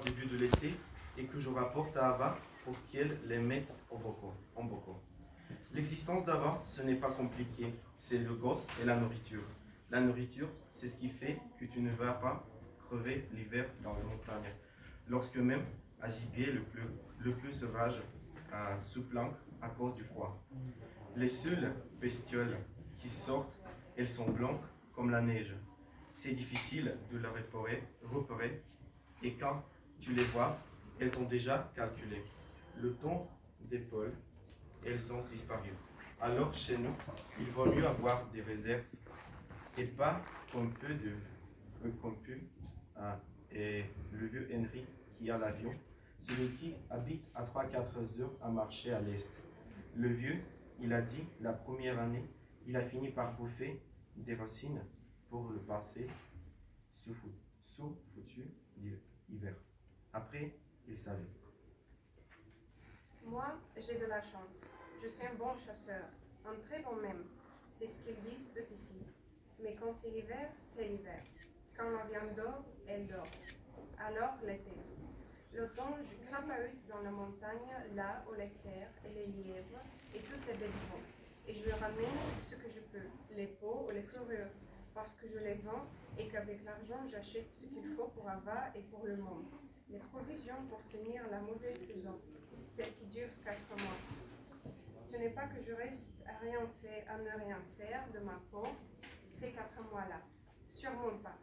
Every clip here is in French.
au début de l'été et que je rapporte à Ava pour qu'elle les mette en bocaux. L'existence d'Ava, ce n'est pas compliqué, c'est le gosse et la nourriture. La nourriture, c'est ce qui fait que tu ne vas pas crever l'hiver dans les montagnes. Lorsque même, à gibier le plus sauvage se planque à cause du froid. Les seules bestioles qui sortent, elles sont blanches comme la neige. C'est difficile de les repérer et quand tu les vois, elles t'ont déjà calculé. Le temps d'épaule, elles ont disparu. Alors chez nous, il vaut mieux avoir des réserves et pas comme et le vieux Henry qui a l'avion, celui qui habite à 3-4 heures à marcher à l'est. Le vieux, il a dit, la première année, il a fini par bouffer des racines pour le passer sous foutu hiver. Après, il savait. Moi, j'ai de la chance. Je suis un bon chasseur, un très bon même. C'est ce qu'ils disent d'ici. Mais quand c'est l'hiver, c'est l'hiver. Quand la viande dort, elle dort. Alors l'été. L'automne, je crapahute dans la montagne, là où les cerfs et les lièvres et toutes les belles vont. Et je leur ramène ce que je peux, les peaux ou les fourrures, parce que je les vends et qu'avec l'argent, j'achète ce qu'il faut pour Ava et pour le monde. Les provisions pour tenir la mauvaise saison, celle qui dure 4 mois. Ce n'est pas que je reste à ne rien faire de ma peau ces 4 mois-là. Sûrement pas.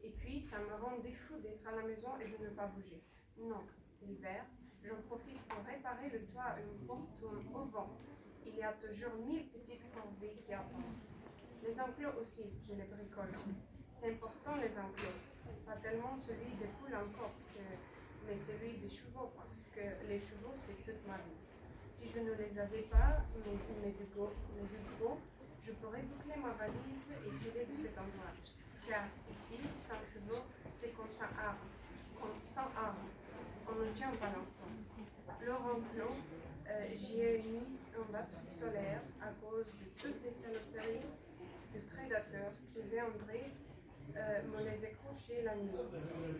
Et puis, ça me rend des fous d'être à la maison et de ne pas bouger. Non, l'hiver, j'en profite pour réparer le toit à une porte au vent. Il y a toujours 1000 petites corvées qui attendent. Les enclos aussi, je les bricole. C'est important les enclos. Pas tellement celui des poules encore, mais celui des chevaux, parce que les chevaux, c'est toute ma vie. Si je ne les avais pas, mes deux gros, je pourrais boucler ma valise et filer de cet endroit. Car ici, sans chevaux, c'est comme sans armes. On ne tient pas longtemps. Leur enclos, j'y ai mis une batterie solaire à cause de toutes les saloperies de prédateurs qui viendraient me les accrocher la nuit.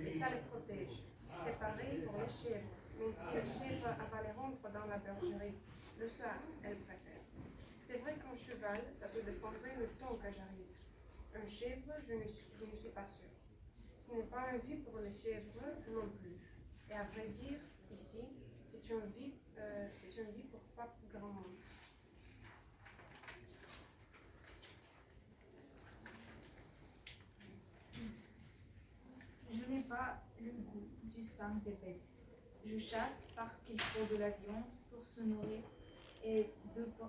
Et ça les protège. C'est pareil pour les chèvres. Même si les chèvres avaleront dans la bergerie, le soir, elles préfèrent. C'est vrai qu'un cheval, ça se dépendrait le temps que j'arrive. Un chèvre, je ne suis pas sûre. Ce n'est pas une vie pour les chèvres non plus. Et à vrai dire, ici, c'est une vie pour pas grand monde. Je n'ai pas le goût du sang des bêtes. Je chasse parce qu'il faut de la viande pour se nourrir et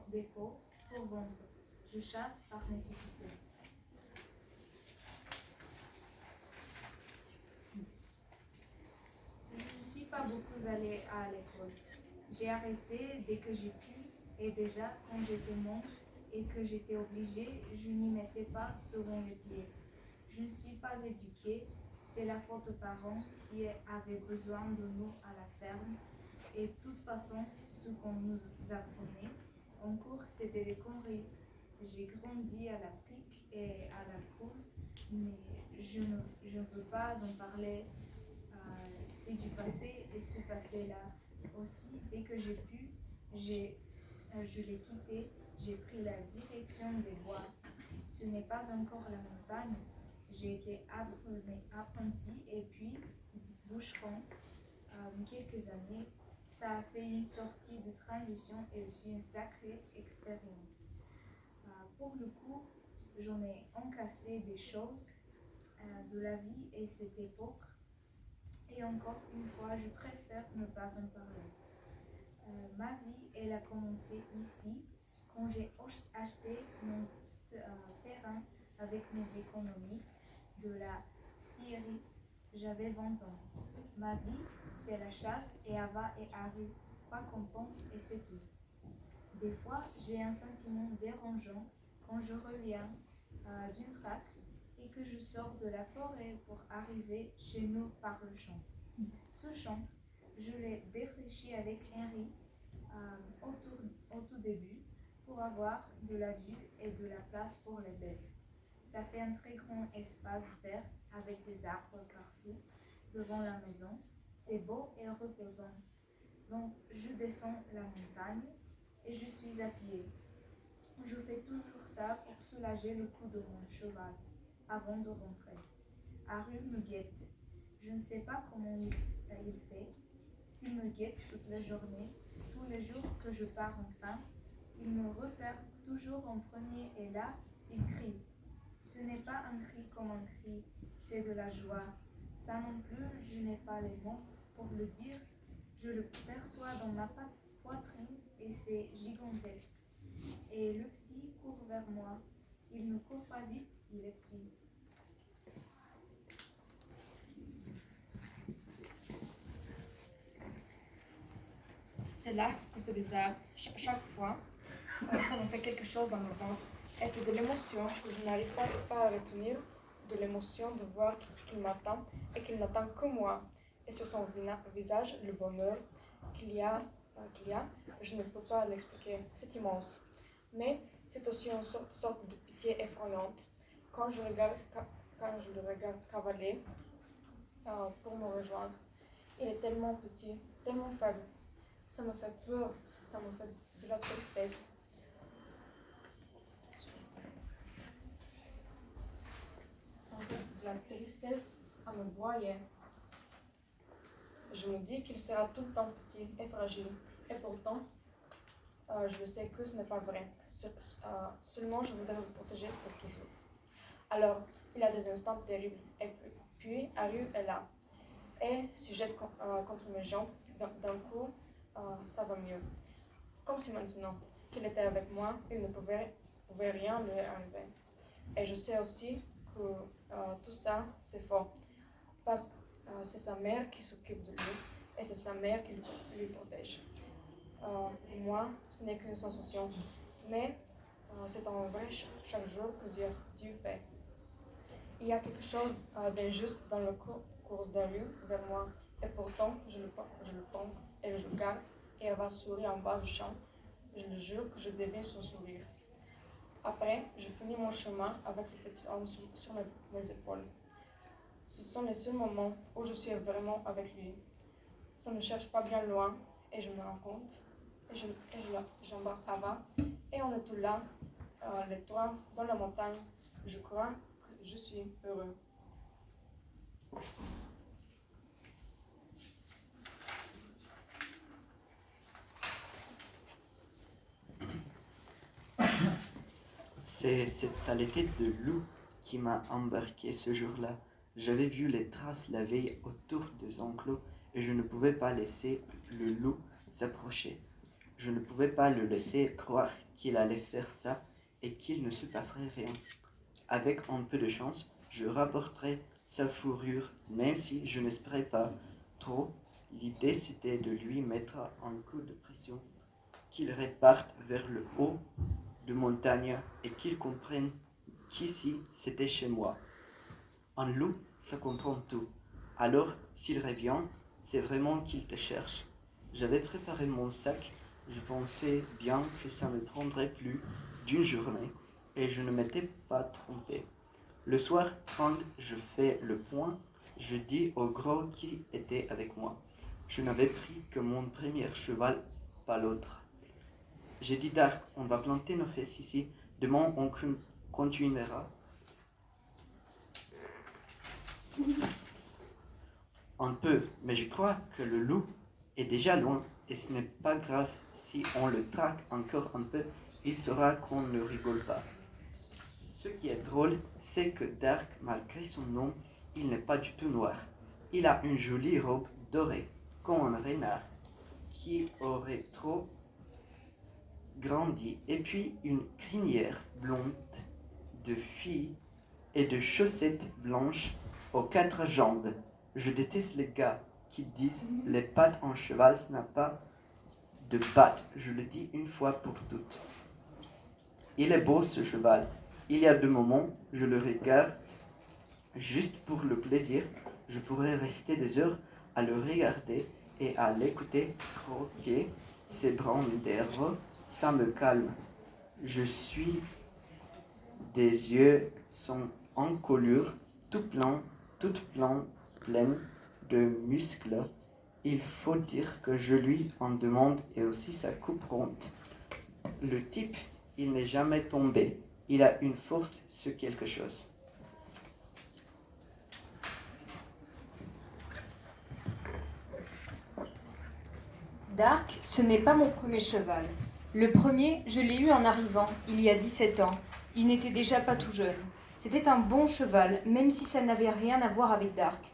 des peaux pour vendre. Je chasse par nécessité. Je ne suis pas beaucoup allée à l'école. J'ai arrêté dès que j'ai pu et déjà quand j'étais montre et que j'étais obligée, je n'y mettais pas souvent les pieds. Je ne suis pas éduquée, c'est la faute aux parents qui avaient besoin de nous à la ferme. Et de toute façon, ce qu'on nous apprenait en cours, c'était des conneries. J'ai grandi à la trique et à la cour, mais je ne veux pas en parler. C'est du passé et ce passé-là aussi, dès que j'ai pu, je l'ai quitté, j'ai pris la direction des bois. Ce n'est pas encore la montagne. J'ai été apprenti et puis bûcheron quelques années. Ça a fait une sortie de transition et aussi une sacrée expérience. Pour le coup, j'en ai encassé des choses de la vie et cette époque. Et encore une fois, je préfère ne pas en parler. Ma vie, elle a commencé ici, quand j'ai acheté mon terrain avec mes économies de la scierie. J'avais 20 ans. Ma vie, c'est la chasse et Ava et Harry, quoi qu'on pense et c'est tout. Des fois, j'ai un sentiment dérangeant quand je reviens d'une traque et que je sors de la forêt pour arriver chez nous par le champ. Ce champ, je l'ai défriché avec Henry au tout début pour avoir de la vue et de la place pour les bêtes. Ça fait un très grand espace vert avec des arbres partout devant la maison. C'est beau et reposant. Donc je descends la montagne et je suis à pied. Je fais toujours ça pour soulager le cou de mon cheval avant de rentrer. Haru me guette. Je ne sais pas comment il fait. S'il me guette toute la journée, tous les jours que je pars enfin, il me repère toujours en premier et là, il crie. Ce n'est pas un cri comme un cri, c'est de la joie. Ça non plus, je n'ai pas les mots pour le dire. Je le perçois dans ma poitrine et c'est gigantesque. Et le petit court vers moi. Il ne court pas vite, il est petit. C'est là que c'est bizarre. Chaque fois, ça me fait quelque chose dans le ventre. Et c'est de l'émotion que je n'arrive pas à retenir, de l'émotion de voir qu'il m'attend et qu'il n'attend que moi. Et sur son visage, le bonheur qu'il y a, je ne peux pas l'expliquer. C'est immense. Mais c'est aussi une sorte de pitié effrayante. Quand je le regarde cavaler pour me rejoindre, il est tellement petit, tellement faible. Ça me fait peur, ça me fait de la tristesse. Ça me fait de la tristesse à me broyer. Je me dis qu'il sera tout le temps petit et fragile. Et pourtant, je sais que ce n'est pas vrai. Seulement, je voudrais le protéger pour toujours. Alors, il a des instants terribles. Et puis, Haru est là. Et se jette contre mes jambes. D'un coup, ça va mieux. Comme si maintenant qu'il était avec moi, il ne pouvait rien lui arriver. Et je sais aussi que tout ça, c'est faux. C'est sa mère qui s'occupe de lui et c'est sa mère qui lui protège. Moi, ce n'est qu'une sensation, mais c'est un vrai chaque jour que Dieu fait. Il y a quelque chose d'injuste dans le cours d'Haru vers moi, et pourtant je le prends et je le garde, et elle va sourire en bas du champ. Je le jure que je deviens son sourire. Après, je finis mon chemin avec le petit homme sur mes épaules. Ce sont les seuls moments où je suis vraiment avec lui. Ça ne cherche pas bien loin, et je me rends compte, et j'embrasse Ava, et on est tous là, les trois, dans la montagne. Je crois que je suis heureux. C'est cette saleté de loup qui m'a embarqué ce jour-là. J'avais vu les traces la veille autour des enclos et je ne pouvais pas laisser le loup s'approcher. Je ne pouvais pas le laisser croire qu'il allait faire ça et qu'il ne se passerait rien. Avec un peu de chance, je rapporterais sa fourrure, même si je n'espérais pas trop. L'idée c'était de lui mettre un coup de pression, qu'il reparte vers le haut de montagne et qu'il comprenne qu'ici c'était chez moi. Un loup, ça comprend tout. Alors, s'il revient, c'est vraiment qu'il te cherche. J'avais préparé mon sac, je pensais bien que ça ne prendrait plus d'une journée et je ne m'étais pas trompé. Le soir, quand je fais le point, je dis au gros qui était avec moi. Je n'avais pris que mon premier cheval, pas l'autre. J'ai dit Dark, on va planter nos fesses ici. Demain, on continuera. Un peu, mais je crois que le loup est déjà loin et ce n'est pas grave si on le traque encore un peu, il saura qu'on ne rigole pas. Ce qui est drôle, c'est que Dark, malgré son nom, il n'est pas du tout noir. Il a une jolie robe dorée, comme un renard, qui aurait trop grandi, et puis une crinière blonde de fille et de chaussettes blanches aux 4 jambes. Je déteste les gars qui disent les pattes en cheval, ça n'a pas de pattes. Je le dis une fois pour toutes. Il est beau ce cheval. Il y a des moments, je le regarde juste pour le plaisir. Je pourrais rester des heures à le regarder et à l'écouter croquer ses brins d'herbe. Ça me calme. Je suis des yeux sans encolure, tout plein, pleine de muscles il faut dire que je lui en demande et aussi sa coupe ronde. Le type, il n'est jamais tombé. Il a une force sur quelque chose. Dark, ce n'est pas mon premier cheval. Le premier, je l'ai eu en arrivant, il y a 17 ans. Il n'était déjà pas tout jeune. C'était un bon cheval, même si ça n'avait rien à voir avec Dark.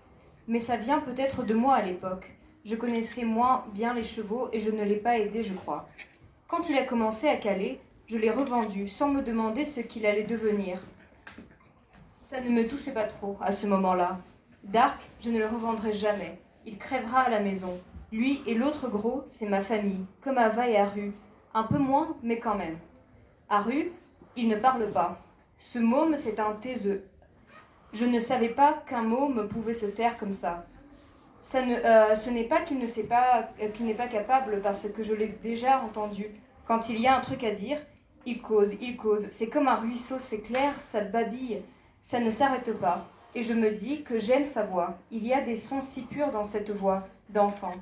Mais ça vient peut-être de moi à l'époque. Je connaissais moins bien les chevaux et je ne l'ai pas aidé, je crois. Quand il a commencé à caler, je l'ai revendu sans me demander ce qu'il allait devenir. Ça ne me touchait pas trop à ce moment-là. Dark, je ne le revendrai jamais. Il crèvera à la maison. Lui et l'autre gros, c'est ma famille, comme Ava et Aru. Un peu moins, mais quand même. Aru, il ne parle pas. Ce môme, c'est un taiseux. Je ne savais pas qu'un môme pouvait se taire comme ça. Ce n'est pas qu'il n'est pas capable, parce que je l'ai déjà entendu. Quand il y a un truc à dire, il cause. C'est comme un ruisseau, c'est clair, ça babille. Ça ne s'arrête pas. Et je me dis que j'aime sa voix. Il y a des sons si purs dans cette voix d'enfant.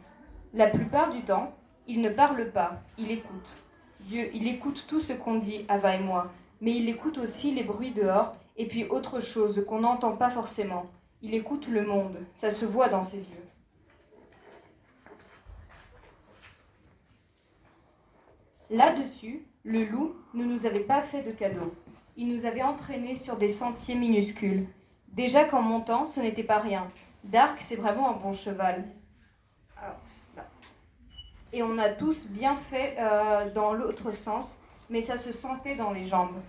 La plupart du temps, il ne parle pas, il écoute. Dieu, il écoute tout ce qu'on dit, Ava et moi, mais il écoute aussi les bruits dehors et puis autre chose qu'on n'entend pas forcément. Il écoute le monde, ça se voit dans ses yeux. Là-dessus, le loup ne nous avait pas fait de cadeau. Il nous avait entraînés sur des sentiers minuscules. Déjà qu'en montant, ce n'était pas rien. Dark, c'est vraiment un bon cheval. Et on a tous bien fait dans l'autre sens, mais ça se sentait dans les jambes.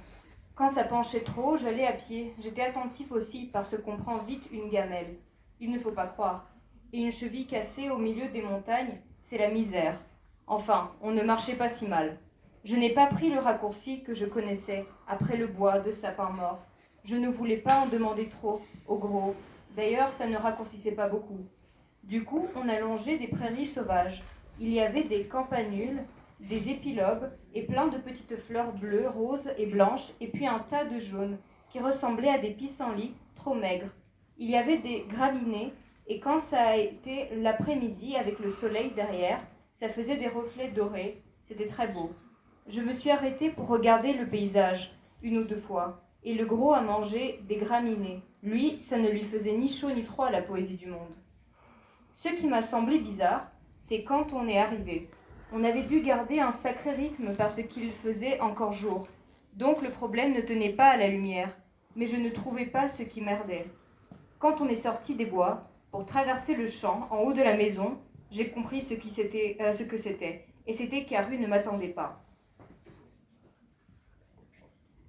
Quand ça penchait trop, j'allais à pied. J'étais attentif aussi, parce qu'on prend vite une gamelle. Il ne faut pas croire. Et une cheville cassée au milieu des montagnes, c'est la misère. Enfin, on ne marchait pas si mal. Je n'ai pas pris le raccourci que je connaissais, après le bois de sapin mort. Je ne voulais pas en demander trop, au gros. D'ailleurs, ça ne raccourcissait pas beaucoup. Du coup, on a longé des prairies sauvages. Il y avait des campanules, des épilobes et plein de petites fleurs bleues, roses et blanches, et puis un tas de jaunes qui ressemblaient à des pissenlits trop maigres. Il y avait des graminées, et quand ça a été l'après-midi avec le soleil derrière, ça faisait des reflets dorés. C'était très beau. Je me suis arrêtée pour regarder le paysage, une ou deux fois, et le gros a mangé des graminées. Lui, ça ne lui faisait ni chaud ni froid, la poésie du monde. Ce qui m'a semblé bizarre, c'est quand on est arrivé. On avait dû garder un sacré rythme parce qu'il faisait encore jour. Donc le problème ne tenait pas à la lumière, mais je ne trouvais pas ce qui merdait. Quand on est sorti des bois, pour traverser le champ en haut de la maison, j'ai compris ce que c'était, et c'était qu'Aru ne m'attendait pas.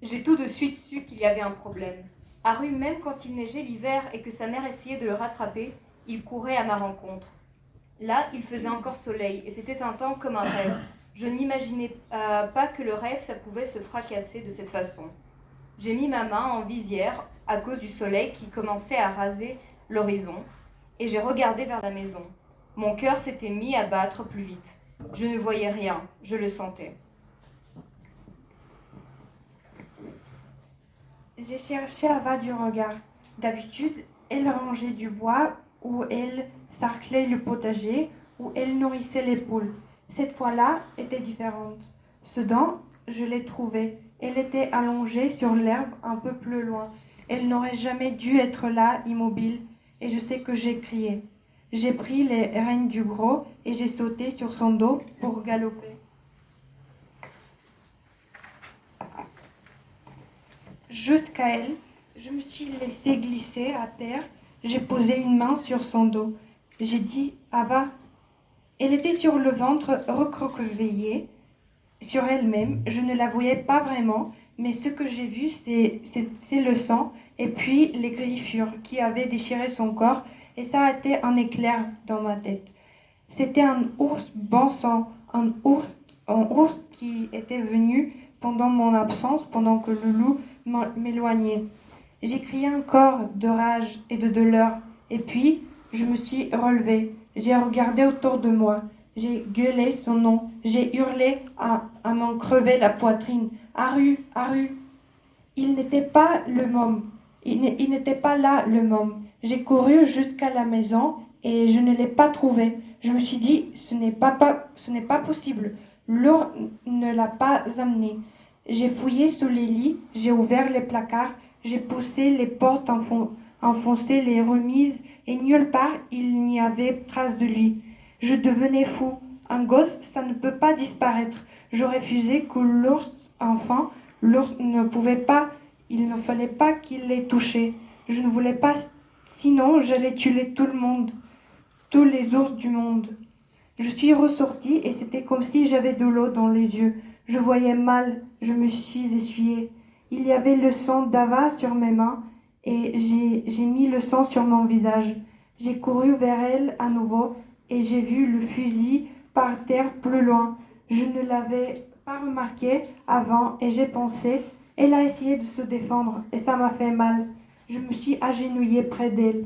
J'ai tout de suite su qu'il y avait un problème. Aru, même quand il neigeait l'hiver et que sa mère essayait de le rattraper, il courait à ma rencontre. Là, il faisait encore soleil, et c'était un temps comme un rêve. Je n'imaginais pas que le rêve, ça pouvait se fracasser de cette façon. J'ai mis ma main en visière à cause du soleil qui commençait à raser l'horizon, et j'ai regardé vers la maison. Mon cœur s'était mis à battre plus vite. Je ne voyais rien, je le sentais. J'ai cherché Ava du regard. D'habitude, elle rangeait du bois ou elle sarclait le potager ou elle nourrissait les poules. Cette fois-là était différente. Soudain, je l'ai trouvée. Elle était allongée sur l'herbe un peu plus loin. Elle n'aurait jamais dû être là, immobile, et je sais que j'ai crié. J'ai pris les rênes du gros et j'ai sauté sur son dos pour galoper. Jusqu'à elle, je me suis laissée glisser à terre. J'ai posé une main sur son dos. J'ai dit « Ava ». Elle était sur le ventre recroquevillée sur elle-même. Je ne la voyais pas vraiment, mais ce que j'ai vu, c'est le sang et puis les griffures qui avaient déchiré son corps, et ça a été un éclair dans ma tête. C'était un ours bon sang, un ours qui était venu pendant mon absence, pendant que le loup m'éloignait. J'ai crié encore de rage et de douleur, et puis je me suis relevée. J'ai regardé autour de moi. J'ai gueulé son nom. J'ai hurlé à m'en crever la poitrine. Aru, Aru. Il n'était pas le môme. Il n'était pas là, le môme. J'ai couru jusqu'à la maison et je ne l'ai pas trouvé. Je me suis dit, ce n'est pas possible. L'ours ne l'a pas amené. J'ai fouillé sous les lits, j'ai ouvert les placards, j'ai poussé les portes, enfoncé les remises, et nulle part il n'y avait trace de lui. Je devenais fou. Un gosse, ça ne peut pas disparaître. Je refusais que l'ours ne pouvait pas, il ne fallait pas qu'il l'ait touché. Je ne voulais pas, sinon j'allais tuer tout le monde, tous les ours du monde. Je suis ressortie et c'était comme si j'avais de l'eau dans les yeux. Je voyais mal, je me suis essuyée. Il y avait le sang d'Ava sur mes mains et j'ai mis le sang sur mon visage. J'ai couru vers elle à nouveau et j'ai vu le fusil par terre plus loin. Je ne l'avais pas remarqué avant et j'ai pensé, elle a essayé de se défendre et ça m'a fait mal. Je me suis agenouillée près d'elle.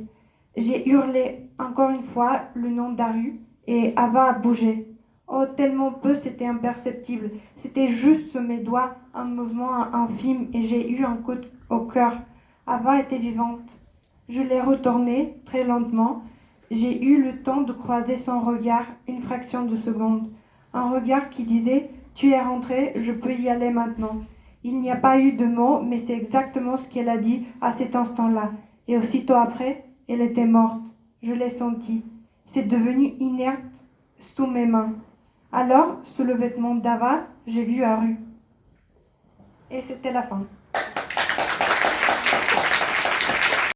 J'ai hurlé encore une fois le nom d'Aru et Ava a bougé. Oh, tellement peu, c'était imperceptible. C'était juste sous mes doigts, un mouvement infime et j'ai eu un coup au cœur. Ava était vivante. Je l'ai retournée très lentement. J'ai eu le temps de croiser son regard, une fraction de seconde. Un regard qui disait « Tu es rentré, je peux y aller maintenant ». Il n'y a pas eu de mots, mais c'est exactement ce qu'elle a dit à cet instant-là. Et aussitôt après, elle était morte. Je l'ai sentie. C'est devenu inerte sous mes mains. Alors, sous le vêtement d'Ava, j'ai vu Aru. Et c'était la fin.